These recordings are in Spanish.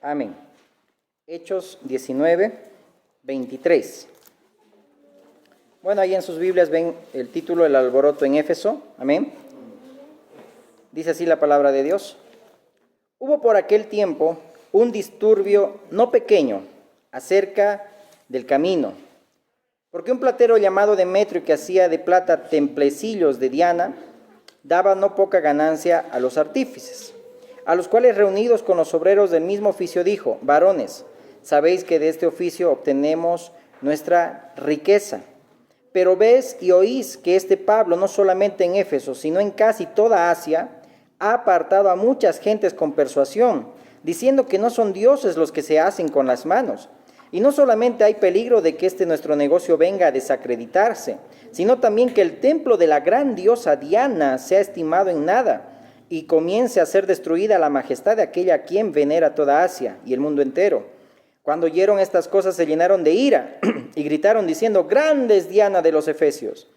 Amén. Hechos 19, 23. Bueno, ahí en sus Biblias ven el título, el alboroto en Éfeso. Amén. Dice así la palabra de Dios. Hubo por aquel tiempo un disturbio no pequeño acerca del camino, porque un platero llamado Demetrio, que hacía de plata templecillos de Diana, daba no poca ganancia a los artífices, a los cuales, reunidos con los obreros del mismo oficio, dijo: varones, sabéis que de este oficio obtenemos nuestra riqueza. Pero ves y oís que este Pablo, no solamente en Éfeso, sino en casi toda Asia, ha apartado a muchas gentes con persuasión, diciendo que no son dioses los que se hacen con las manos. Y no solamente hay peligro de que nuestro negocio venga a desacreditarse, sino también que el templo de la gran diosa Diana sea estimado en nada y comience a ser destruida la majestad de aquella a quien venera toda Asia y el mundo entero. Cuando oyeron estas cosas se llenaron de ira y gritaron diciendo: grande es Diana de los Efesios.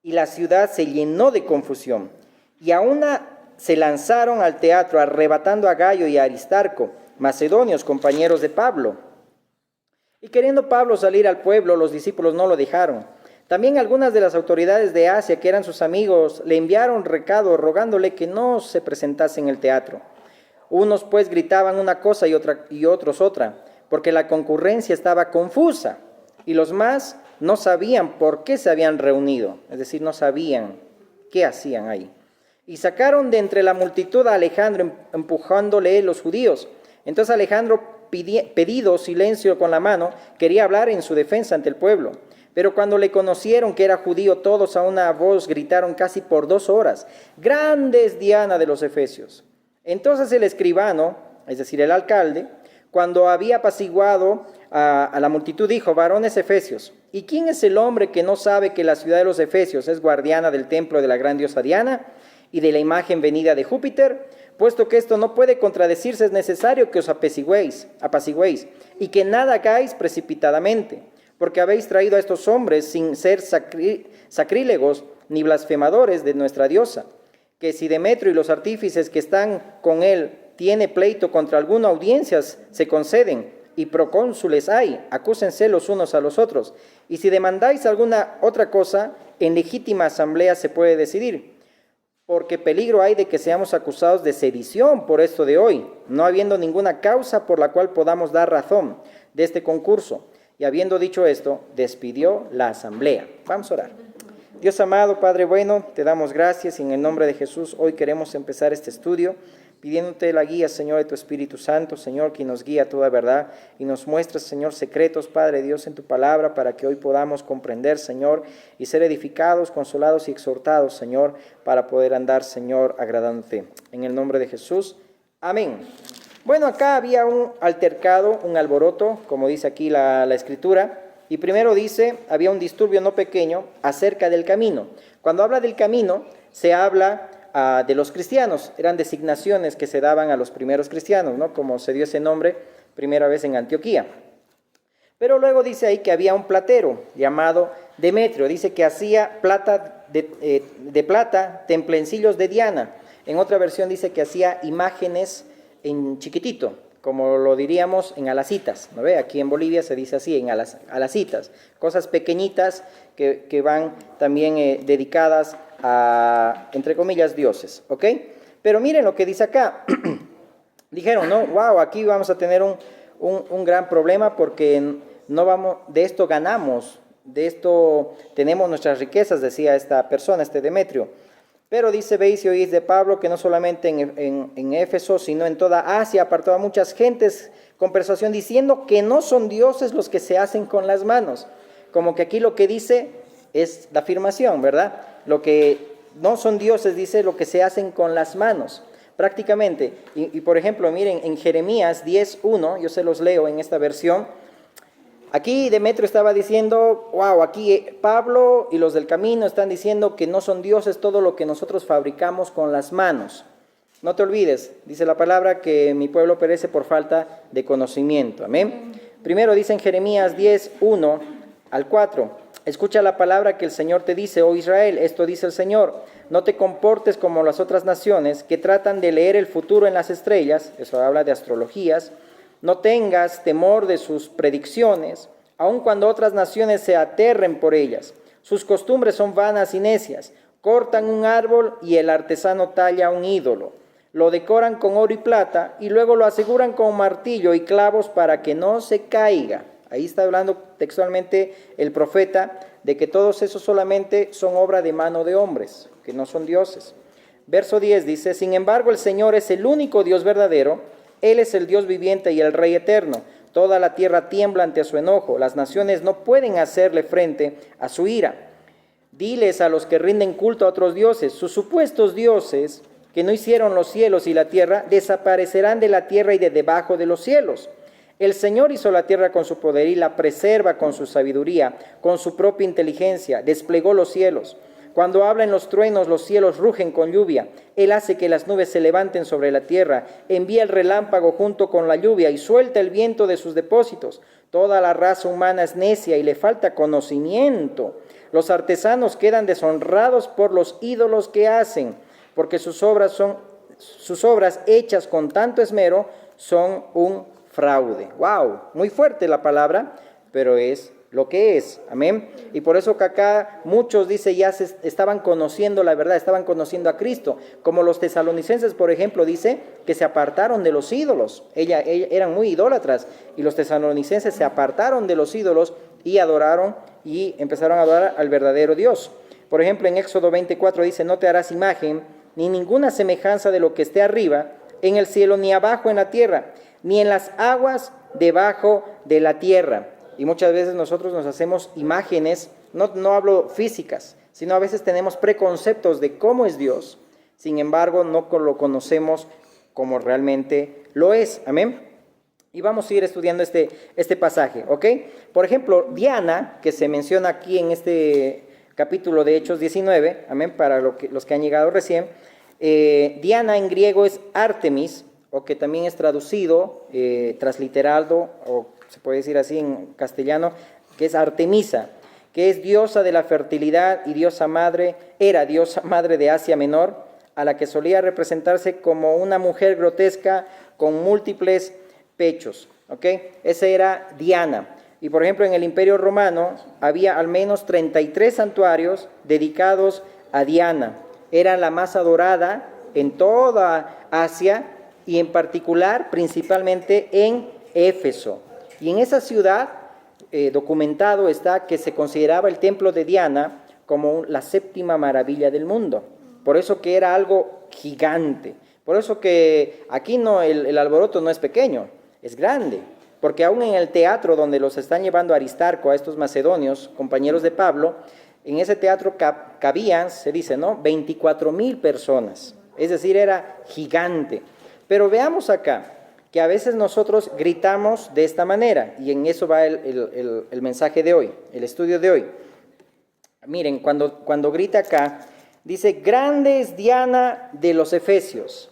Y la ciudad se llenó de confusión. Y aún se lanzaron al teatro, arrebatando a Gayo y a Aristarco, macedonios, compañeros de Pablo. Y queriendo Pablo salir al pueblo, los discípulos no lo dejaron. También algunas de las autoridades de Asia, que eran sus amigos, le enviaron recado rogándole que no se presentase en el teatro. Unos pues gritaban una cosa y otros otra, porque la concurrencia estaba confusa, y los más no sabían por qué se habían reunido, es decir, no sabían qué hacían ahí. Y sacaron de entre la multitud a Alejandro, empujándole los judíos. Entonces Alejandro, pedido silencio con la mano, quería hablar en su defensa ante el pueblo. Pero cuando le conocieron que era judío, todos a una voz gritaron casi por 2 horas: grande es Diana de los Efesios. Entonces el escribano, es decir, el alcalde, cuando había apaciguado a la multitud, dijo: varones efesios, ¿y quién es el hombre que no sabe que la ciudad de los Efesios es guardiana del templo de la gran diosa Diana y de la imagen venida de Júpiter? Puesto que esto no puede contradecirse, es necesario que os apaciguéis y que nada hagáis precipitadamente, porque habéis traído a estos hombres sin ser sacrílegos ni blasfemadores de nuestra diosa, que si Demetrio y los artífices que están con él tiene pleito contra alguna audiencia, se conceden, y procónsules hay, acúsense los unos a los otros, y si demandáis alguna otra cosa, en legítima asamblea se puede decidir, porque peligro hay de que seamos acusados de sedición por esto de hoy, no habiendo ninguna causa por la cual podamos dar razón de este concurso. Y habiendo dicho esto, despidió la asamblea. Vamos a orar. Dios amado, Padre bueno, te damos gracias y en el nombre de Jesús hoy queremos empezar este estudio pidiéndote la guía, Señor, de tu Espíritu Santo, Señor, que nos guía a toda verdad y nos muestres, Señor, secretos, Padre Dios, en tu palabra, para que hoy podamos comprender, Señor, y ser edificados, consolados y exhortados, Señor, para poder andar, Señor, agradándote. En el nombre de Jesús, amén. Bueno, acá había un altercado, un alboroto, como dice aquí la Escritura, y primero dice, había un disturbio no pequeño acerca del camino. Cuando habla del camino, se habla de los cristianos, eran designaciones que se daban a los primeros cristianos, ¿no? Como se dio ese nombre primera vez en Antioquía. Pero luego dice ahí que había un platero llamado Demetrio, dice que hacía plata de plata, templencillos de Diana. En otra versión dice que hacía imágenes en chiquitito, como lo diríamos en alacitas, ¿no ve? Aquí en Bolivia se dice así, en alacitas, cosas pequeñitas que van también dedicadas a, entre comillas, dioses, ¿ok? Pero miren lo que dice acá. Dijeron, no, wow, aquí vamos a tener un gran problema porque no vamos, de esto ganamos, de esto tenemos nuestras riquezas, decía esta persona, este Demetrio. Pero dice, veis y oís de Pablo que no solamente en Éfeso, sino en toda Asia apartó a muchas gentes con persuasión, diciendo que no son dioses los que se hacen con las manos. Como que aquí lo que dice es la afirmación, ¿verdad? Lo que no son dioses, dice, lo que se hacen con las manos, prácticamente. Y por ejemplo, miren, en Jeremías 10:1, yo se los leo en esta versión. Aquí Demetrio estaba diciendo, wow, aquí Pablo y los del camino están diciendo que no son dioses todo lo que nosotros fabricamos con las manos. No te olvides, dice la palabra, que mi pueblo perece por falta de conocimiento. Amén. Primero dice en Jeremías 10:1-4, escucha la palabra que el Señor te dice, oh Israel, esto dice el Señor, no te comportes como las otras naciones que tratan de leer el futuro en las estrellas, eso habla de astrologías, No tengas temor de sus predicciones, aun cuando otras naciones se aterren por ellas. Sus costumbres son vanas y necias. Cortan un árbol y el artesano talla un ídolo. Lo decoran con oro y plata y luego lo aseguran con martillo y clavos para que no se caiga. Ahí está hablando textualmente el profeta de que todos esos solamente son obra de mano de hombres, que no son dioses. Verso 10 dice: sin embargo, el Señor es el único Dios verdadero. Él es el Dios viviente y el Rey eterno. Toda la tierra tiembla ante su enojo. Las naciones no pueden hacerle frente a su ira. Diles a los que rinden culto a otros dioses: sus supuestos dioses, que no hicieron los cielos y la tierra, desaparecerán de la tierra y de debajo de los cielos. El Señor hizo la tierra con su poder y la preserva con su sabiduría, con su propia inteligencia. Desplegó los cielos. Cuando habla en los truenos, los cielos rugen con lluvia. Él hace que las nubes se levanten sobre la tierra. Envía el relámpago junto con la lluvia y suelta el viento de sus depósitos. Toda la raza humana es necia y le falta conocimiento. Los artesanos quedan deshonrados por los ídolos que hacen, porque sus obras hechas con tanto esmero son un fraude. ¡Wow! Muy fuerte la palabra, pero es lo que es. Amén. Y por eso que acá muchos, dice, ya se estaban conociendo la verdad, estaban conociendo a Cristo. Como los tesalonicenses, por ejemplo, dice que se apartaron de los ídolos. Ellos eran muy idólatras y los tesalonicenses se apartaron de los ídolos y adoraron y empezaron a adorar al verdadero Dios. Por ejemplo, en Éxodo 24 dice: no te harás imagen ni ninguna semejanza de lo que esté arriba en el cielo, ni abajo en la tierra, ni en las aguas debajo de la tierra. Y muchas veces nosotros nos hacemos imágenes, no hablo físicas, sino a veces tenemos preconceptos de cómo es Dios. Sin embargo, no lo conocemos como realmente lo es. Amén. Y vamos a ir estudiando este pasaje, ¿ok? Por ejemplo, Diana, que se menciona aquí en este capítulo de Hechos 19, amén, para los que han llegado recién. Diana en griego es Artemis, o que también es traducido, transliterado, o se puede decir así en castellano, que es Artemisa, que es diosa de la fertilidad y era diosa madre de Asia Menor, a la que solía representarse como una mujer grotesca con múltiples pechos, ¿ok? Esa era Diana. Y por ejemplo, en el Imperio Romano había al menos 33 santuarios dedicados a Diana. Era la más adorada en toda Asia y en particular, principalmente en Éfeso. Y en esa ciudad, documentado está que se consideraba el templo de Diana como la séptima maravilla del mundo. Por eso que era algo gigante. Por eso que aquí el alboroto no es pequeño, es grande. Porque aún en el teatro donde los están llevando a Aristarco, a estos macedonios, compañeros de Pablo, en ese teatro cabían, se dice, ¿no?, 24,000 personas. Es decir, era gigante. Pero veamos acá, que a veces nosotros gritamos de esta manera, y en eso va el mensaje de hoy, el estudio de hoy. Miren, cuando grita acá, dice: grande es Diana de los Efesios,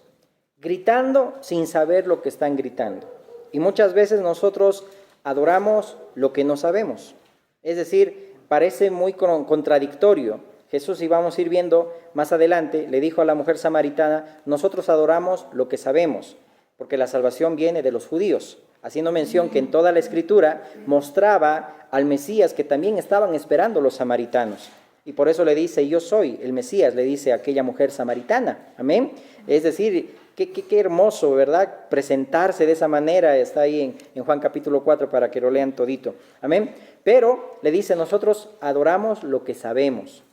gritando sin saber lo que están gritando. Y muchas veces nosotros adoramos lo que no sabemos. Es decir, parece muy contradictorio. Jesús, y vamos a ir viendo más adelante, le dijo a la mujer samaritana: nosotros adoramos lo que sabemos, porque la salvación viene de los judíos, haciendo mención que en toda la Escritura mostraba al Mesías que también estaban esperando los samaritanos. Y por eso le dice: yo soy el Mesías, le dice a aquella mujer samaritana. Amén. Es decir, qué hermoso, ¿verdad?, presentarse de esa manera. Está ahí en Juan capítulo 4 para que lo lean todito. Amén. Pero le dice: nosotros adoramos lo que sabemos.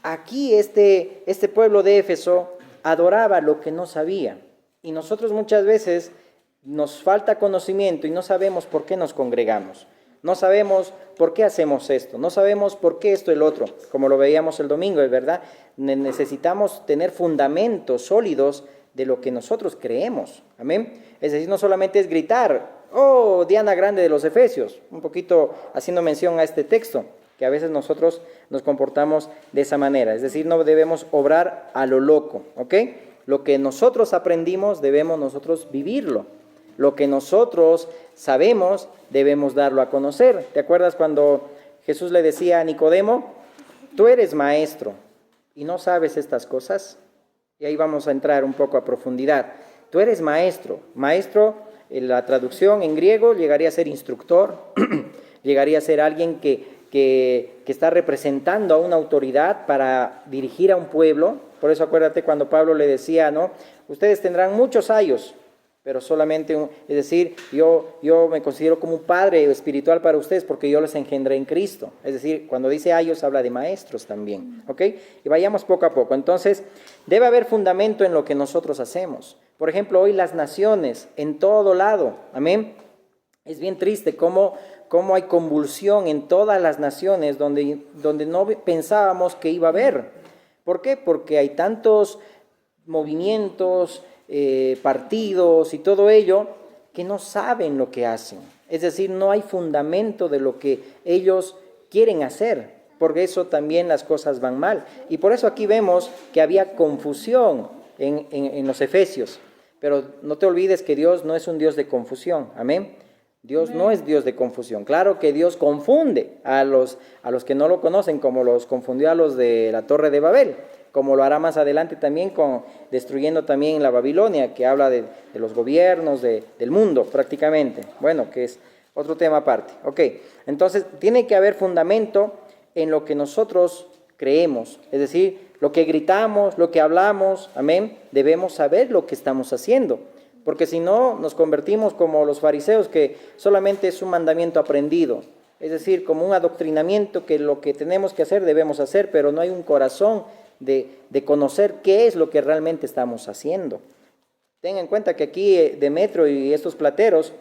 Aquí este pueblo de Éfeso adoraba lo que no sabía. Y nosotros muchas veces nos falta conocimiento y no sabemos por qué nos congregamos. No sabemos por qué hacemos esto. No sabemos por qué esto y el otro. Como lo veíamos el domingo, es verdad. Necesitamos tener fundamentos sólidos de lo que nosotros creemos. Amén. Es decir, no solamente es gritar: oh, Diana grande de los Efesios. Un poquito haciendo mención a este texto, que a veces nosotros nos comportamos de esa manera. Es decir, no debemos obrar a lo loco, ¿ok? Lo que nosotros aprendimos debemos nosotros vivirlo. Lo que nosotros sabemos debemos darlo a conocer. ¿Te acuerdas cuando Jesús le decía a Nicodemo: tú eres maestro y no sabes estas cosas? Y ahí vamos a entrar un poco a profundidad. Tú eres maestro. Maestro la traducción en griego, llegaría a ser instructor, llegaría a ser alguien que está representando a una autoridad para dirigir a un pueblo. Por eso acuérdate cuando Pablo le decía, ¿no? Ustedes tendrán muchos ayos, pero solamente, es decir, yo me considero como un padre espiritual para ustedes porque yo los engendré en Cristo. Es decir, cuando dice ayos habla de maestros también, ¿ok? Y vayamos poco a poco. Entonces, debe haber fundamento en lo que nosotros hacemos. Por ejemplo, hoy las naciones, en todo lado, amén. Es bien triste cómo hay convulsión en todas las naciones donde no pensábamos que iba a haber. ¿Por qué? Porque hay tantos movimientos, partidos y todo ello que no saben lo que hacen. Es decir, no hay fundamento de lo que ellos quieren hacer. Por eso también las cosas van mal. Y por eso aquí vemos que había confusión en los Efesios. Pero no te olvides que Dios no es un Dios de confusión. Amén. Dios no es Dios de confusión. Claro que Dios confunde a los que no lo conocen, como los confundió a los de la Torre de Babel, como lo hará más adelante también destruyendo también la Babilonia, que habla de los gobiernos del mundo prácticamente. Bueno, que es otro tema aparte. Ok, entonces tiene que haber fundamento en lo que nosotros creemos, es decir, lo que gritamos, lo que hablamos, amén, debemos saber lo que estamos haciendo. Porque si no, nos convertimos como los fariseos, que solamente es un mandamiento aprendido. Es decir, como un adoctrinamiento que lo que tenemos que hacer, debemos hacer, pero no hay un corazón de conocer qué es lo que realmente estamos haciendo. Tengan en cuenta que aquí Demetrio y estos plateros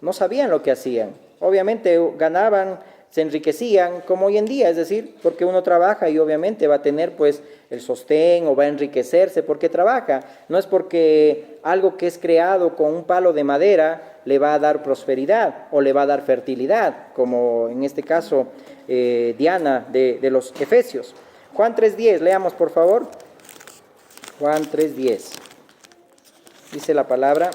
no sabían lo que hacían. Obviamente ganaban, se enriquecían como hoy en día, es decir, porque uno trabaja y obviamente va a tener pues el sostén o va a enriquecerse porque trabaja. No es porque algo que es creado con un palo de madera le va a dar prosperidad o le va a dar fertilidad, como en este caso Diana de los Efesios. Juan 3:10, leamos por favor. Juan 3:10. Dice la palabra.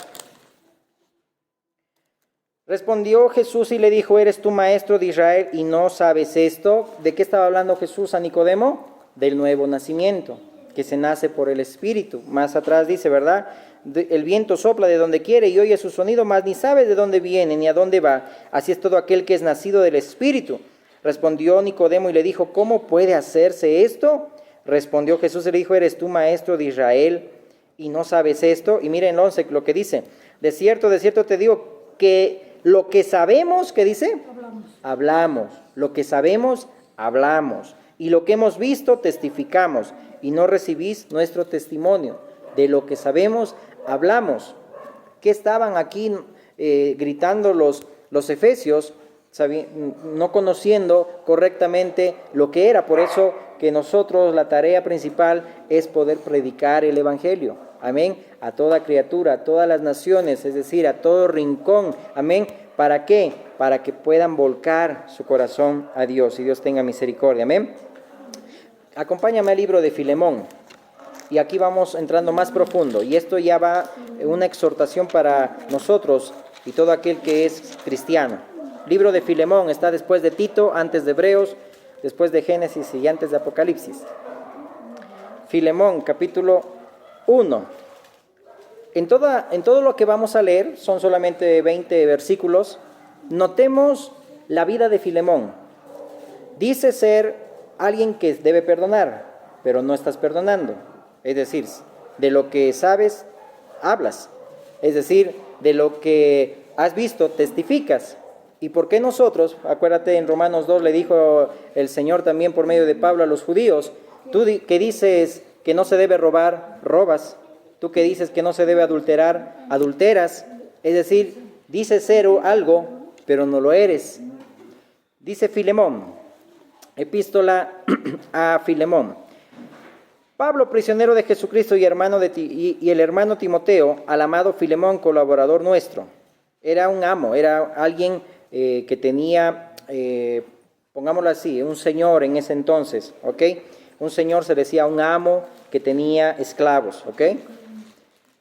Respondió Jesús y le dijo, ¿eres tú maestro de Israel y no sabes esto? ¿De qué estaba hablando Jesús a Nicodemo? Del nuevo nacimiento, que se nace por el Espíritu. Más atrás dice, ¿verdad? El viento sopla de donde quiere y oye su sonido, mas ni sabes de dónde viene ni a dónde va. Así es todo aquel que es nacido del Espíritu. Respondió Nicodemo y le dijo, ¿cómo puede hacerse esto? Respondió Jesús y le dijo, ¿eres tú maestro de Israel y no sabes esto? Y miren el 11 lo que dice, de cierto te digo que lo que sabemos, ¿qué dice? Hablamos. Lo que sabemos, hablamos. Y lo que hemos visto, testificamos. Y no recibís nuestro testimonio. De lo que sabemos, hablamos. ¿Qué estaban aquí gritando los efesios? No conociendo correctamente lo que era. Por eso que nosotros, la tarea principal es poder predicar el Evangelio. Amén. A toda criatura, a todas las naciones, es decir, a todo rincón. Amén. ¿Para qué? Para que puedan volcar su corazón a Dios y Dios tenga misericordia. Amén. Acompáñame al libro de Filemón. Y aquí vamos entrando más profundo. Y esto ya va una exhortación para nosotros y todo aquel que es cristiano. Libro de Filemón está después de Tito, antes de Hebreos, después de Génesis y antes de Apocalipsis. Filemón, capítulo 1. En todo lo que vamos a leer, son solamente 20 versículos, notemos la vida de Filemón. Dice ser alguien que debe perdonar, pero no estás perdonando. Es decir, de lo que sabes, hablas. Es decir, de lo que has visto, testificas. ¿Y por qué nosotros? Acuérdate, en Romanos 2 le dijo el Señor también por medio de Pablo a los judíos, tú que dices que no se debe robar, robas. Tú que dices que no se debe adulterar, adulteras. Es decir, dices ser algo, pero no lo eres. Dice Filemón, epístola a Filemón. Pablo, prisionero de Jesucristo y el hermano Timoteo, al amado Filemón, colaborador nuestro. Era un amo, era alguien que tenía, pongámoslo así, un señor en ese entonces, ¿ok? Un señor se decía un amo que tenía esclavos, ¿ok?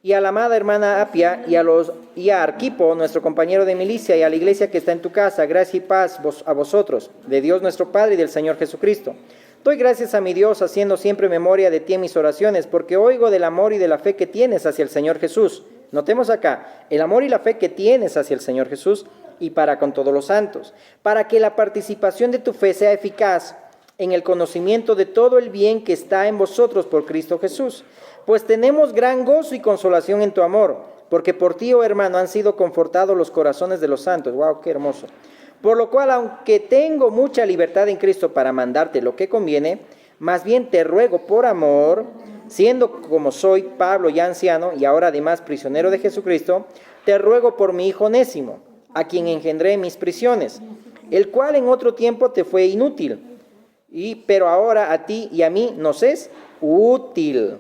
Y a la amada hermana Apia y a Arquipo, nuestro compañero de milicia, y a la iglesia que está en tu casa, gracia y paz a vosotros, de Dios nuestro Padre y del Señor Jesucristo. Doy gracias a mi Dios, haciendo siempre memoria de ti en mis oraciones, porque oigo del amor y de la fe que tienes hacia el Señor Jesús. Notemos acá, el amor y la fe que tienes hacia el Señor Jesús y para con todos los santos, para que la participación de tu fe sea eficaz en el conocimiento de todo el bien que está en vosotros por Cristo Jesús. Pues tenemos gran gozo y consolación en tu amor, porque por ti, oh hermano, han sido confortados los corazones de los santos. ¡Wow, qué hermoso! Por lo cual, aunque tengo mucha libertad en Cristo para mandarte lo que conviene, más bien te ruego por amor, siendo como soy Pablo ya anciano y ahora además prisionero de Jesucristo, te ruego por mi hijo Onésimo, a quien engendré en mis prisiones, el cual en otro tiempo te fue inútil, pero ahora a ti y a mí nos es útil.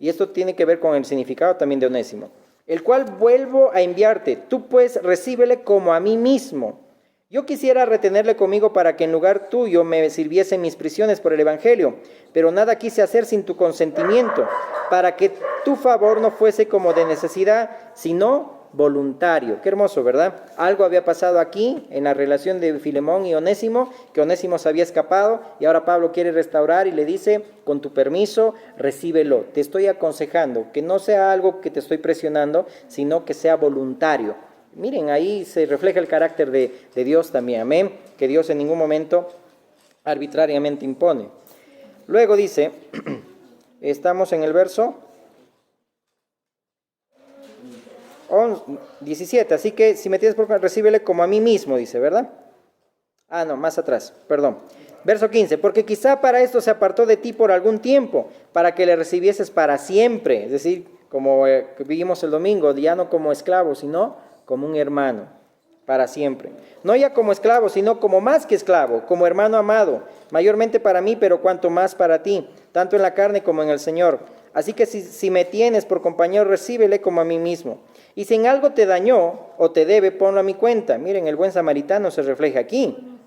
Y esto tiene que ver con el significado también de Onésimo, el cual vuelvo a enviarte. Tú pues recíbele como a mí mismo. Yo quisiera retenerle conmigo para que en lugar tuyo me sirviese en mis prisiones por el Evangelio, pero nada quise hacer sin tu consentimiento, para que tu favor no fuese como de necesidad, sino voluntario. Qué hermoso, ¿verdad? Algo había pasado aquí en la relación de Filemón y Onésimo, que Onésimo se había escapado y ahora Pablo quiere restaurar y le dice, con tu permiso, recíbelo. Te estoy aconsejando que no sea algo que te estoy presionando, sino que sea voluntario. Miren, ahí se refleja el carácter de Dios también, amén, que Dios en ningún momento arbitrariamente impone. Luego dice, estamos en el verso 17, así que si me tienes por favor, recíbele como a mí mismo, dice, ¿verdad? Ah, no, más atrás, perdón. Verso 15, porque quizá para esto se apartó de ti por algún tiempo, para que le recibieses para siempre, es decir, como vimos el domingo, ya no como esclavo, sino como un hermano, para siempre. No ya como esclavo, sino como más que esclavo, como hermano amado, mayormente para mí, pero cuanto más para ti, tanto en la carne como en el Señor. Así que si me tienes por compañero, recíbele como a mí mismo. Y si en algo te dañó o te debe, ponlo a mi cuenta. Miren, el buen samaritano se refleja aquí,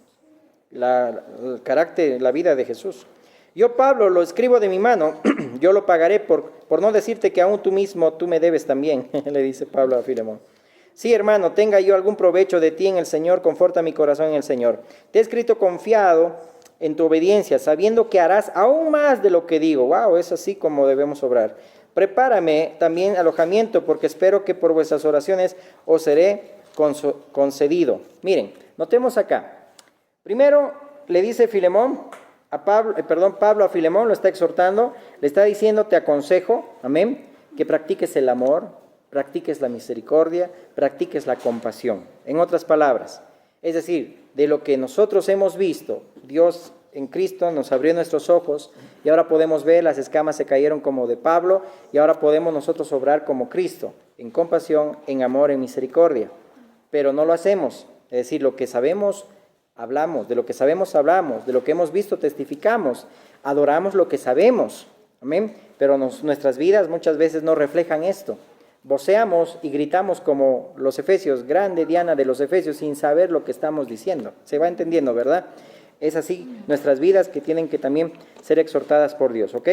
el carácter, la vida de Jesús. Yo, Pablo, lo escribo de mi mano, yo lo pagaré por no decirte que aún tú mismo, tú me debes también, le dice Pablo a Filemón. Sí, hermano, tenga yo algún provecho de ti en el Señor, conforta mi corazón en el Señor. Te he escrito confiado en tu obediencia, sabiendo que harás aún más de lo que digo. Wow, es así como debemos obrar. Prepárame también alojamiento, porque espero que por vuestras oraciones os seré concedido. Miren, notemos acá. Primero le dice Pablo a Filemón, lo está exhortando, le está diciendo, te aconsejo, amén, que practiques el amor, practiques la misericordia, practiques la compasión. En otras palabras, es decir, de lo que nosotros hemos visto, Dios en Cristo nos abrió nuestros ojos y ahora podemos ver, las escamas se cayeron como de Pablo y ahora podemos nosotros obrar como Cristo, en compasión, en amor, en misericordia. Pero no lo hacemos, es decir, lo que sabemos, hablamos, de lo que sabemos, hablamos, de lo que hemos visto, testificamos, adoramos lo que sabemos, amén, pero nuestras vidas muchas veces no reflejan esto. Voceamos y gritamos como los efesios, grande Diana de los efesios, sin saber lo que estamos diciendo. Se va entendiendo, ¿verdad? Es así nuestras vidas que tienen que también ser exhortadas por Dios, ¿ok?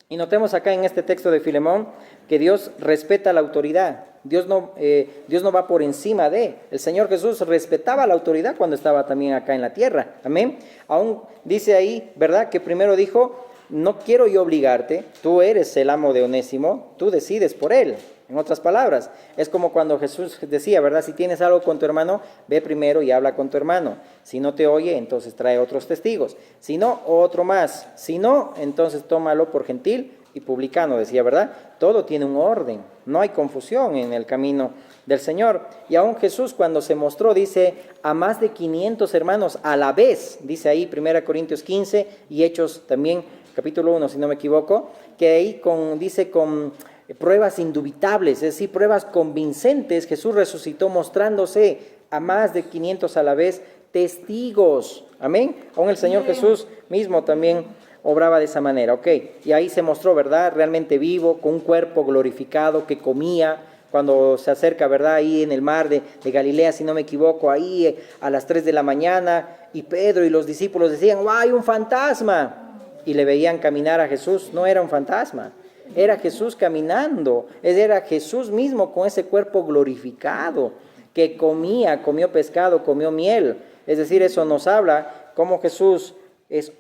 Y notemos acá en este texto de Filemón que Dios respeta la autoridad. Dios no va por encima de. El Señor Jesús respetaba la autoridad cuando estaba también acá en la tierra. Amén. Aún dice ahí, ¿verdad? Que primero dijo, no quiero yo obligarte, tú eres el amo de Onésimo, tú decides por él. En otras palabras, es como cuando Jesús decía, ¿verdad? Si tienes algo con tu hermano, ve primero y habla con tu hermano. Si no te oye, entonces trae otros testigos. Si no, otro más. Si no, entonces tómalo por gentil y publicano, decía, ¿verdad? Todo tiene un orden, no hay confusión en el camino del Señor. Y aún Jesús cuando se mostró, dice, a más de 500 hermanos a la vez, dice ahí 1 Corintios 15 y Hechos también, capítulo 1, si no me equivoco, que ahí dice con pruebas indubitables, es decir, pruebas convincentes, Jesús resucitó mostrándose a más de 500 a la vez, testigos, amén. Aún el Señor Jesús mismo también obraba de esa manera, ok, y ahí se mostró, ¿verdad?, realmente vivo, con un cuerpo glorificado, que comía, cuando se acerca, ¿verdad?, ahí en el mar de Galilea, si no me equivoco, ahí a las 3 de la mañana, y Pedro y los discípulos decían, ¡wow, hay un fantasma! Y le veían caminar a Jesús, no era un fantasma, era Jesús caminando, era Jesús mismo con ese cuerpo glorificado, que comió pescado, comió miel. Es decir, eso nos habla cómo Jesús es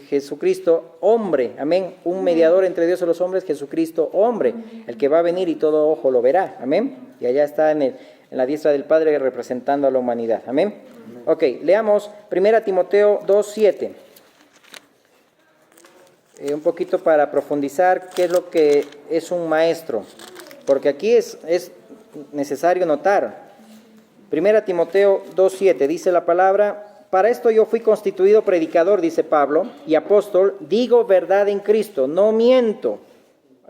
Jesucristo, hombre, amén, un mediador entre Dios y los hombres, Jesucristo, hombre, el que va a venir y todo ojo lo verá, amén, y allá está en la diestra del Padre representando a la humanidad, amén. Ok, leamos 1 Timoteo 2:7, un poquito para profundizar qué es lo que es un maestro, porque aquí es necesario notar. 1 Timoteo 2:7 dice la palabra: para esto yo fui constituido predicador, dice Pablo, y apóstol, digo verdad en Cristo, no miento.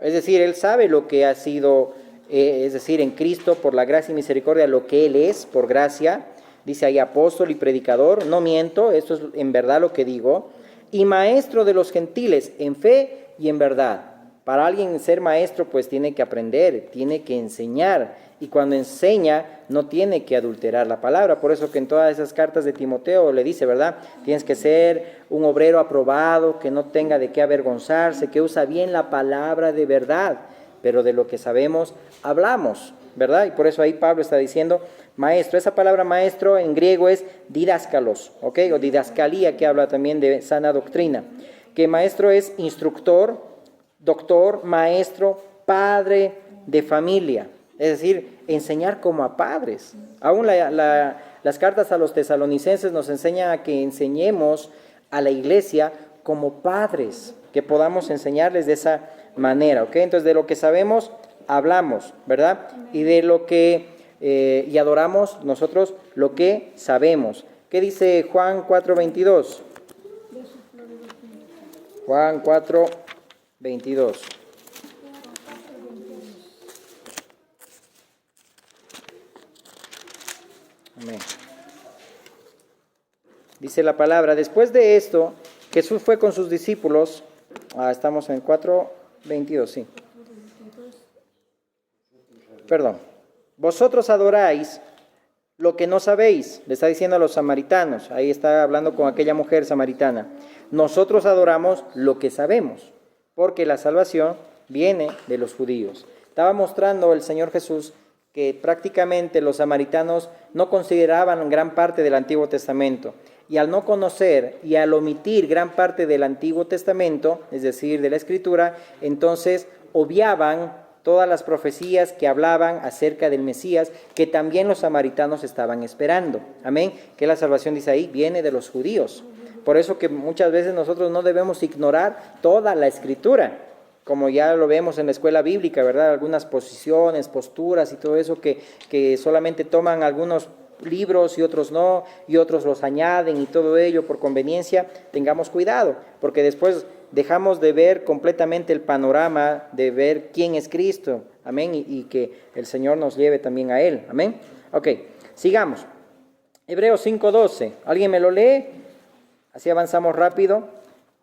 Es decir, él sabe lo que ha sido, es decir, en Cristo, por la gracia y misericordia, lo que él es, por gracia. Dice ahí apóstol y predicador, no miento, esto es en verdad lo que digo. Y maestro de los gentiles, en fe y en verdad. Para alguien ser maestro, pues tiene que aprender, tiene que enseñar. Y cuando enseña, no tiene que adulterar la palabra. Por eso que en todas esas cartas de Timoteo le dice, ¿verdad? Tienes que ser un obrero aprobado, que no tenga de qué avergonzarse, que usa bien la palabra de verdad. Pero de lo que sabemos, hablamos, ¿verdad? Y por eso ahí Pablo está diciendo maestro. Esa palabra maestro en griego es didáskalos, ¿ok? O didascalía, que habla también de sana doctrina. Que maestro es instructor, doctor, maestro, padre de familia. Es decir, enseñar como a padres. Aún las cartas a los tesalonicenses nos enseñan a que enseñemos a la iglesia como padres, que podamos enseñarles de esa manera, ¿ok? Entonces, de lo que sabemos, hablamos, ¿verdad? Y de lo que, y adoramos nosotros lo que sabemos. ¿Qué dice Juan 4:22? Juan 4:22. Amén. Dice la palabra: después de esto, Jesús fue con sus discípulos. Estamos en 4:22, sí. Perdón. Vosotros adoráis lo que no sabéis, le está diciendo a los samaritanos. Ahí está hablando con aquella mujer samaritana. Nosotros adoramos lo que sabemos, porque la salvación viene de los judíos. Estaba mostrando el Señor Jesús que prácticamente los samaritanos no consideraban gran parte del Antiguo Testamento. Y al no conocer y al omitir gran parte del Antiguo Testamento, es decir, de la Escritura, entonces obviaban todas las profecías que hablaban acerca del Mesías, que también los samaritanos estaban esperando. Amén. Que la salvación, dice ahí, viene de los judíos. Por eso que muchas veces nosotros no debemos ignorar toda la Escritura, como ya lo vemos en la escuela bíblica, ¿verdad? Algunas posiciones, posturas y todo eso que solamente toman algunos libros y otros no, y otros los añaden y todo ello por conveniencia. Tengamos cuidado, porque después dejamos de ver completamente el panorama, de ver quién es Cristo, amén, y que el Señor nos lleve también a Él, amén. Ok, sigamos. Hebreos 5:12, ¿alguien me lo lee? Así avanzamos rápido.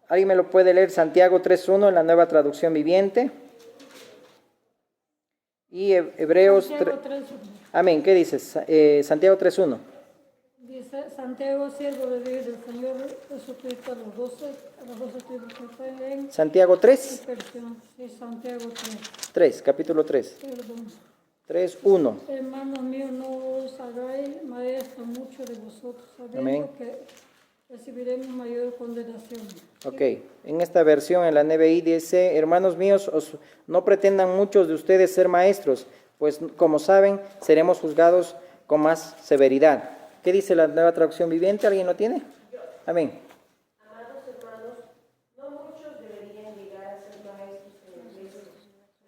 ¿Alguien me lo puede leer? Santiago 3:1 en la Nueva Traducción Viviente. Y Hebreos 3. Amén. ¿Qué dices? Santiago 3:1. Dice Santiago, siervo de Dios del Señor Jesucristo, a los 12 tribus que pueden. Santiago 3. Sí, Santiago 3. 3, capítulo 3. Perdón. 3:1. Hermanos míos, no os hagáis maestros muchos de vosotros, sabiendo Amén. que recibiremos mayor condenación. Ok, en esta versión, en la NBI, dice: hermanos míos, no pretendan muchos de ustedes ser maestros, pues como saben, seremos juzgados con más severidad. ¿Qué dice la Nueva Traducción Viviente? ¿Alguien lo tiene? Amén. Amados hermanos, no muchos deberían llegar a ser maestros en la iglesia,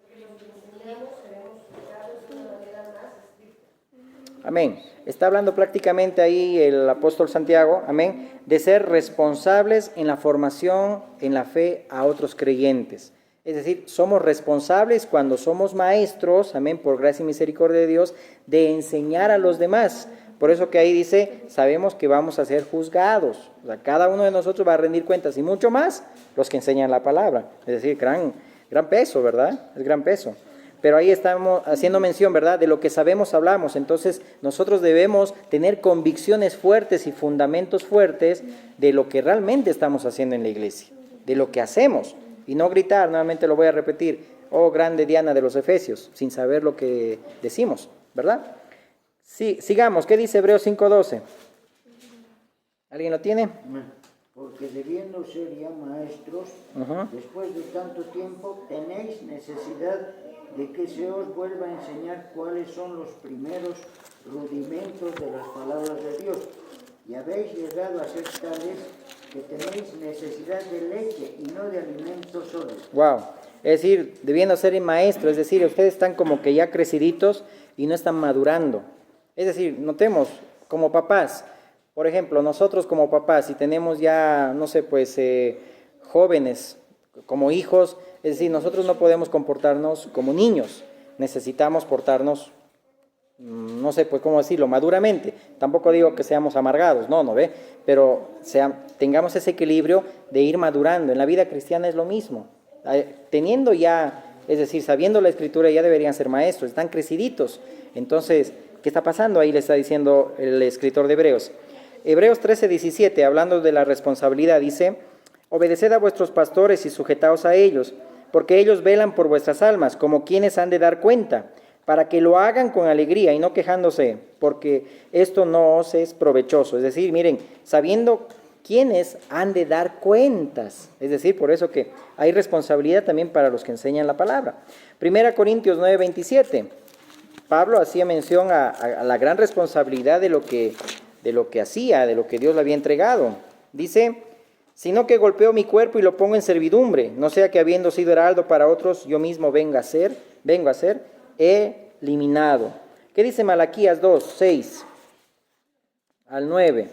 porque los que enseñamos seremos juzgados de una manera más estricta. Amén. Está hablando prácticamente ahí el apóstol Santiago, amén, de ser responsables en la formación, en la fe a otros creyentes. Es decir, somos responsables cuando somos maestros, amén, por gracia y misericordia de Dios, de enseñar a los demás. Por eso que ahí dice, sabemos que vamos a ser juzgados. O sea, cada uno de nosotros va a rendir cuentas, y mucho más los que enseñan la palabra. Es decir, gran peso, ¿verdad? Es gran peso. Pero ahí estamos haciendo mención, ¿verdad? De lo que sabemos hablamos. Entonces nosotros debemos tener convicciones fuertes y fundamentos fuertes de lo que realmente estamos haciendo en la iglesia, de lo que hacemos. Y no gritar, nuevamente lo voy a repetir, oh grande Diana de los Efesios, sin saber lo que decimos, ¿verdad? Sí, sigamos, ¿qué dice Hebreos 5:12? ¿Alguien lo tiene? porque debiendo ser ya maestros, después de tanto tiempo, tenéis necesidad de que se os vuelva a enseñar cuáles son los primeros rudimentos de las palabras de Dios. Y habéis llegado a ser tales que tenéis necesidad de leche y no de alimento sólido. Wow. Es decir, debiendo ser maestros, es decir, ustedes están como que ya creciditos y no están madurando. Es decir, notemos, como papás, por ejemplo, nosotros como papás, si tenemos ya, no sé, pues jóvenes como hijos, es decir, nosotros no podemos comportarnos como niños, necesitamos portarnos, no sé, pues cómo decirlo, maduramente. Tampoco digo que seamos amargados, no ve, pero tengamos ese equilibrio de ir madurando. En la vida cristiana es lo mismo. Teniendo ya, es decir, sabiendo la Escritura, ya deberían ser maestros, están creciditos. Entonces, ¿qué está pasando? Ahí le está diciendo el escritor de Hebreos. Hebreos 13:17, hablando de la responsabilidad, dice: obedeced a vuestros pastores y sujetaos a ellos, porque ellos velan por vuestras almas, como quienes han de dar cuenta, para que lo hagan con alegría y no quejándose, porque esto no os es provechoso. Es decir, miren, sabiendo quiénes han de dar cuentas. Es decir, por eso que hay responsabilidad también para los que enseñan la palabra. 1 Corintios 9:27. Pablo hacía mención a la gran responsabilidad de lo que hacía, de lo que Dios le había entregado. Dice: sino que golpeo mi cuerpo y lo pongo en servidumbre, no sea que habiendo sido heraldo para otros, yo mismo vengo a ser eliminado. ¿Qué dice Malaquías 2:6 al 9?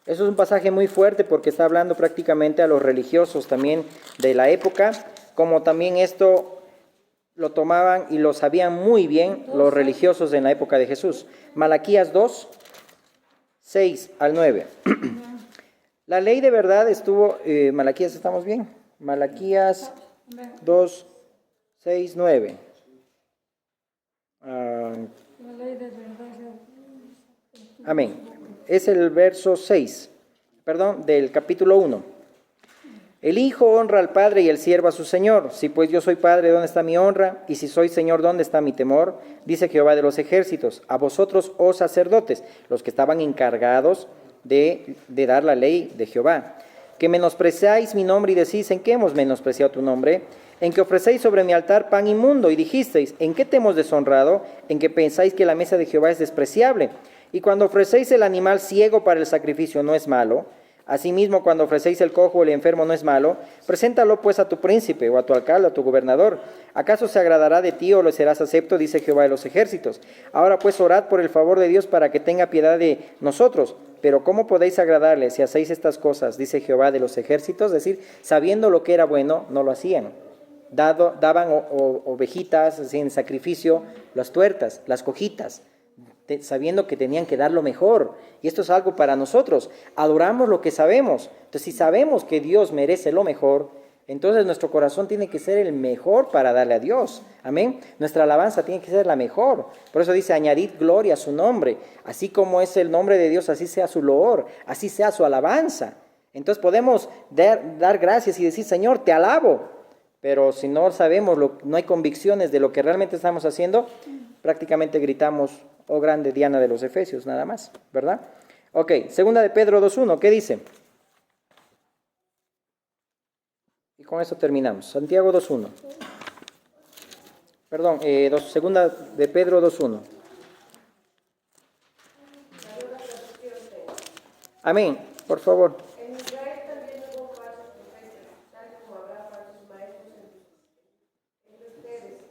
Eso es un pasaje muy fuerte porque está hablando prácticamente a los religiosos también de la época, como también esto lo tomaban y lo sabían muy bien los religiosos en la época de Jesús. Malaquías 2:6 al 9. La ley de verdad estuvo, Malaquías, ¿estamos bien? Malaquías 2:6, 9. La ley de verdad. Amén. Es el verso 6, del capítulo 1. El hijo honra al padre y el siervo a su señor. Si pues yo soy padre, ¿dónde está mi honra? Y si soy señor, ¿dónde está mi temor? Dice Jehová de los ejércitos: a vosotros, oh sacerdotes, los que estaban encargados de dar la ley de Jehová, que menospreciáis mi nombre y decís: ¿en qué hemos menospreciado tu nombre? En que ofrecéis sobre mi altar pan inmundo y dijisteis: ¿en qué te hemos deshonrado? En que pensáis que la mesa de Jehová es despreciable. Y cuando ofrecéis el animal ciego para el sacrificio, ¿no es malo? Asimismo, cuando ofrecéis el cojo o el enfermo, ¿no es malo? Preséntalo pues a tu príncipe, o a tu alcalde, o a tu gobernador. ¿Acaso se agradará de ti o lo serás acepto? Dice Jehová de los ejércitos. Ahora pues orad por el favor de Dios para que tenga piedad de nosotros. Pero ¿cómo podéis agradarle si hacéis estas cosas? Dice Jehová de los ejércitos. Es decir, sabiendo lo que era bueno, no lo hacían. Daban ovejitas así, en sacrificio, las tuertas, las cojitas, sabiendo que tenían que dar lo mejor. Y esto es algo para nosotros. Adoramos lo que sabemos. Entonces, si sabemos que Dios merece lo mejor, entonces nuestro corazón tiene que ser el mejor para darle a Dios. Amén. Nuestra alabanza tiene que ser la mejor. Por eso dice: añadid gloria a su nombre. Así como es el nombre de Dios, así sea su loor, así sea su alabanza. Entonces podemos dar gracias y decir: Señor, te alabo. Pero si no sabemos, no hay convicciones de lo que realmente estamos haciendo, prácticamente gritamos: oh grande Diana de los Efesios, nada más, ¿verdad? Ok, segunda de Pedro 2:1, ¿qué dice? Y con eso terminamos. Santiago 2:1. Perdón, segunda de Pedro 2:1. Amén, por favor. En Israel también hubo falsos profetas, tal como habrá falsos maestros entre ustedes.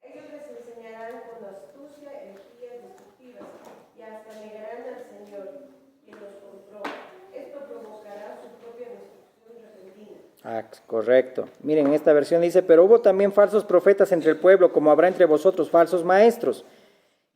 Ellos les enseñarán con astucia herejías destructivas y hasta negarán al Señor, quien los compró. Esto provocará su propia destrucción repentina. Correcto. Miren, en esta versión dice: pero hubo también falsos profetas entre el pueblo, como habrá entre vosotros falsos maestros,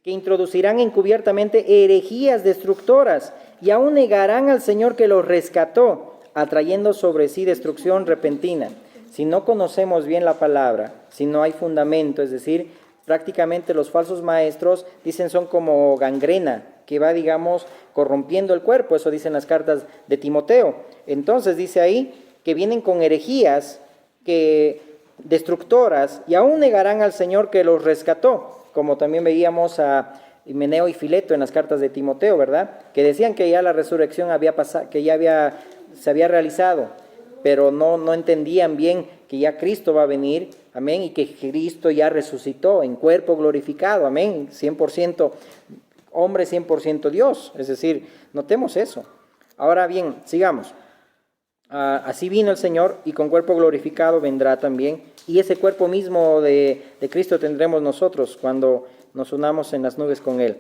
que introducirán encubiertamente herejías destructoras, y aún negarán al Señor que los rescató, atrayendo sobre sí destrucción repentina. Si no conocemos bien la palabra, si no hay fundamento, es decir, prácticamente los falsos maestros, dicen, son como gangrena, que va, digamos, corrompiendo el cuerpo. Eso dicen las cartas de Timoteo. Entonces dice ahí que vienen con herejías destructoras, y aún negarán al Señor que los rescató, como también veíamos a Himeneo y Fileto en las cartas de Timoteo, ¿verdad? Que decían que ya la resurrección había pasado, que ya había se había realizado, pero no entendían bien que ya Cristo va a venir, amén, y que Cristo ya resucitó en cuerpo glorificado, amén, 100% hombre, 100% Dios, es decir, notemos eso. Ahora bien, sigamos. Así vino el Señor y con cuerpo glorificado vendrá también, y ese cuerpo mismo de Cristo tendremos nosotros cuando nos unamos en las nubes con Él.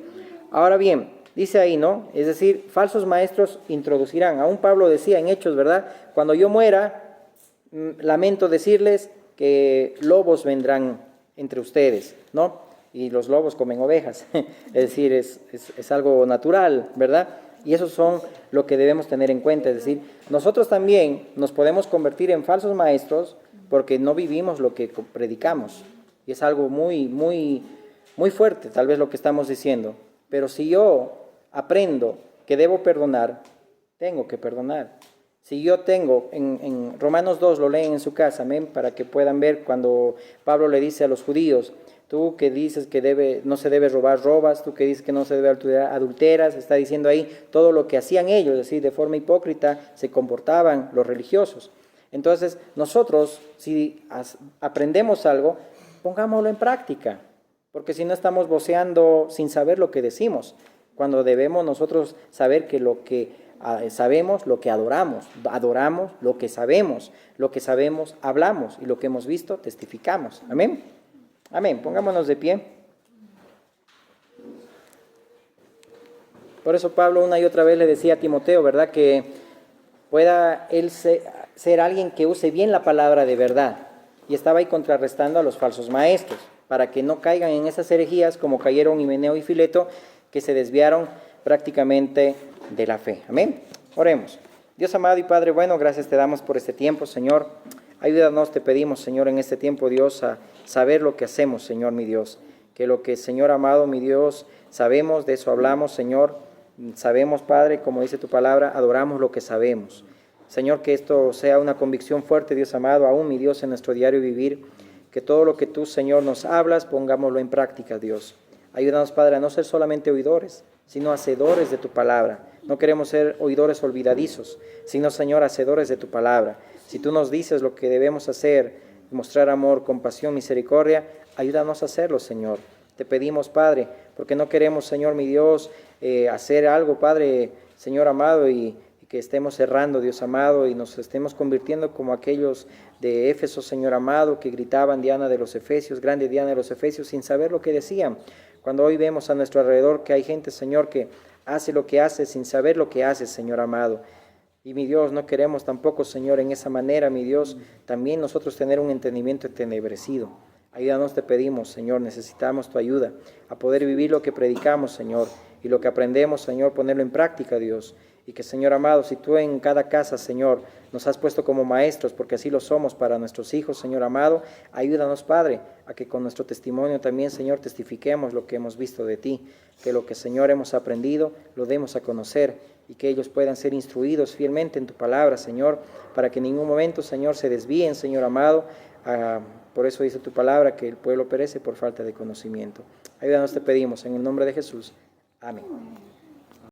Ahora bien, dice ahí, ¿no? Es decir, falsos maestros introducirán. Aún Pablo decía en Hechos, ¿verdad? Cuando yo muera, lamento decirles que lobos vendrán entre ustedes, ¿no? Y los lobos comen ovejas. Es decir, es algo natural, ¿verdad? Y eso son lo que debemos tener en cuenta. Es decir, nosotros también nos podemos convertir en falsos maestros porque no vivimos lo que predicamos. Y es algo muy, muy, muy fuerte, tal vez lo que estamos diciendo. Pero si yo aprendo que debo perdonar, tengo que perdonar. Si yo tengo, en Romanos 2, lo leen en su casa, amén, para que puedan ver cuando Pablo le dice a los judíos, tú que dices que no se debe robar, robas, tú que dices que no se debe adulteras, está diciendo ahí todo lo que hacían ellos, es decir, de forma hipócrita se comportaban los religiosos. Entonces, nosotros, si aprendemos algo, pongámoslo en práctica, porque si no estamos voceando sin saber lo que decimos, cuando debemos nosotros saber que lo que sabemos, lo que adoramos lo que sabemos, hablamos, y lo que hemos visto, testificamos. Amén. Amén. Pongámonos de pie. Por eso Pablo una y otra vez le decía a Timoteo, ¿verdad? Que pueda él ser alguien que use bien la palabra de verdad. Y estaba ahí contrarrestando a los falsos maestros, para que no caigan en esas herejías como cayeron Himeneo y Fileto, que se desviaron prácticamente de la fe. Amén. Oremos. Dios amado y Padre bueno, gracias te damos por este tiempo, Señor. Ayúdanos, te pedimos, Señor, en este tiempo, Dios, a saber lo que hacemos, Señor, mi Dios. Que lo que, Señor amado, mi Dios, sabemos, de eso hablamos, Señor. Sabemos, Padre, como dice tu palabra, adoramos lo que sabemos. Señor, que esto sea una convicción fuerte, Dios amado, aún, mi Dios, en nuestro diario vivir. Que todo lo que tú, Señor, nos hablas, pongámoslo en práctica, Dios. Ayúdanos, Padre, a no ser solamente oidores, sino hacedores de tu palabra. No queremos ser oidores olvidadizos, sino, Señor, hacedores de tu palabra. Si tú nos dices lo que debemos hacer, mostrar amor, compasión, misericordia, ayúdanos a hacerlo, Señor. Te pedimos, Padre, porque no queremos, Señor, mi Dios, hacer algo, Padre, Señor amado, y que estemos errando, Dios amado, y nos estemos convirtiendo como aquellos de Éfeso, Señor amado, que gritaban Diana de los Efesios, grande Diana de los Efesios, sin saber lo que decían. Cuando hoy vemos a nuestro alrededor que hay gente, Señor, que hace lo que hace sin saber lo que hace, Señor amado. Y mi Dios, no queremos tampoco, Señor, en esa manera, mi Dios, también nosotros tener un entendimiento entenebrecido. Ayúdanos, te pedimos, Señor, necesitamos tu ayuda a poder vivir lo que predicamos, Señor, y lo que aprendemos, Señor, ponerlo en práctica, Dios. Y que, Señor amado, si tú en cada casa, Señor, nos has puesto como maestros, porque así lo somos para nuestros hijos, Señor amado, ayúdanos, Padre, a que con nuestro testimonio también, Señor, testifiquemos lo que hemos visto de ti, que lo que, Señor, hemos aprendido, lo demos a conocer, y que ellos puedan ser instruidos fielmente en tu palabra, Señor, para que en ningún momento, Señor, se desvíen, Señor amado. Por eso dice tu palabra que el pueblo perece por falta de conocimiento. Ayúdanos, te pedimos, en el nombre de Jesús. Amén.